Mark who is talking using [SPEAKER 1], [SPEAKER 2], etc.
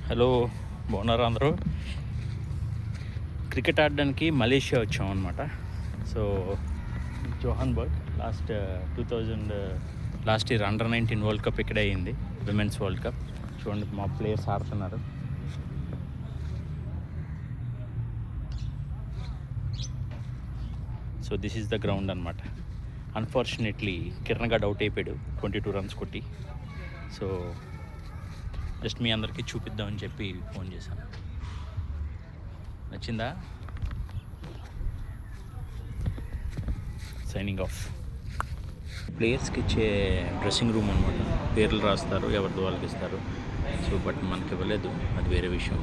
[SPEAKER 1] Hello, బాగున్నారా అందరూ? Cricket ఆడడానికి మలేషియా వచ్చాం అనమాట. So Johannesburg last year under nineteen world cup ఇక్కడే అయింది, విమెన్స్ వరల్డ్ కప్. చూడండి మా ప్లేయర్స్ ఆడుతున్నారు. So this is the ground అనమాట. అన్ఫార్చునేట్లీ కిరణ్ గడ్ అవుట్ అయిపోయాడు 22 రన్స్ కొట్టి. సో జస్ట్ మీ అందరికీ చూపిద్దామని చెప్పి ఫోన్ చేశాను. నచ్చిందా? Signing off. ప్లేయర్స్కి ఇచ్చే డ్రెస్సింగ్ రూమ్ అనమాట. పేర్లు రాస్తారు, ఎవరిది వాళ్ళకి ఇస్తారు. సో బట్ మనకి ఇవ్వలేదు, అది వేరే విషయం.